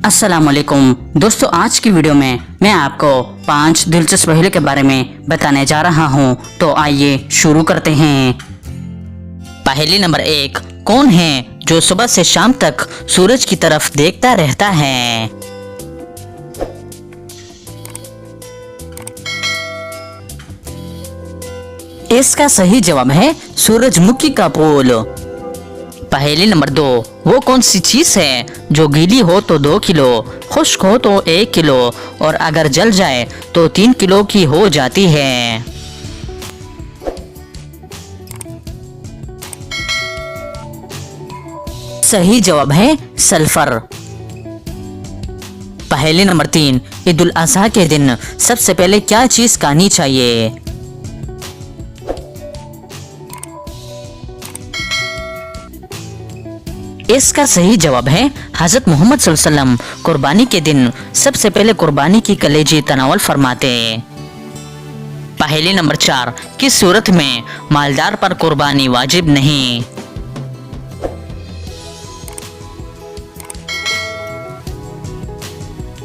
अस्सलाम वालेकुम दोस्तों, आज की वीडियो में मैं आपको 5 दिलचस्प पहेली के बारे में बताने जा रहा हूं। तो आइए शुरू करते हैं। पहेली नंबर 1, कौन है जो सुबह से शाम तक सूरज की तरफ देखता रहता है? इसका सही जवाब है सूरजमुखी का फूल। पहेली नंबर 2, वो कौन सी चीज है जो गीली हो तो 2 किलो, खुश्क हो तो 1 किलो और अगर जल जाए तो 3 किलो की हो जाती है? सही जवाब है सल्फर। पहेली नंबर 3, ईद उल अजहा के दिन सबसे पहले क्या चीज खानी चाहिए? इसका सही जवाब है हजरत मोहम्मद सल्लल्लाहु अलैहि वसल्लम कुर्बानी के दिन सबसे पहले कुर्बानी की कलेजी तनावल फरमाते। पहेली नंबर 4, किस सूरत में मालदार पर कुर्बानी वाजिब नहीं?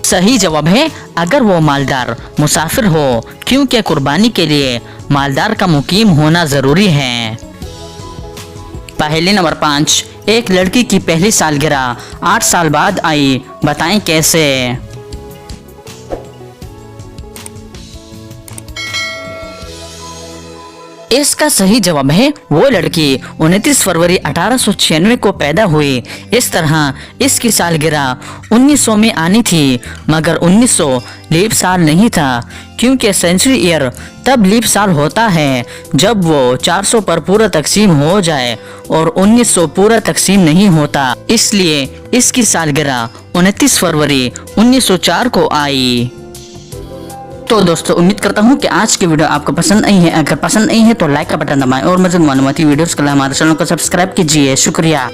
सही जवाब है अगर वो मालदार मुसाफिर हो, क्योंकि कुर्बानी के लिए मालदार का मुकीम होना जरूरी है। पहेली नंबर 5, एक लड़की की पहली सालगिरह 8 साल बाद आई, बताएं कैसे? इसका सही जवाब है वो लड़की 29 फरवरी 1896 को पैदा हुई। इस तरह इसकी सालगिरह 1900 में आनी थी, मगर 1900 लीप साल नहीं था, क्योंकि सेंचुरी ईयर तब लीप साल होता है जब वो 400 पर पूरा तकसीम हो जाए और 1900 पूरा तकसीम नहीं होता। इसलिए इसकी सालगिरह 29 फरवरी 1904 को आई। तो दोस्तों, उम्मीद करता हूँ कि आज की वीडियो आपको पसंद आई है। अगर पसंद आई है तो लाइक का बटन दबाएं और मज़ीद मालूमाती वीडियोस के लिए हमारे चैनल को सब्सक्राइब कीजिए। शुक्रिया।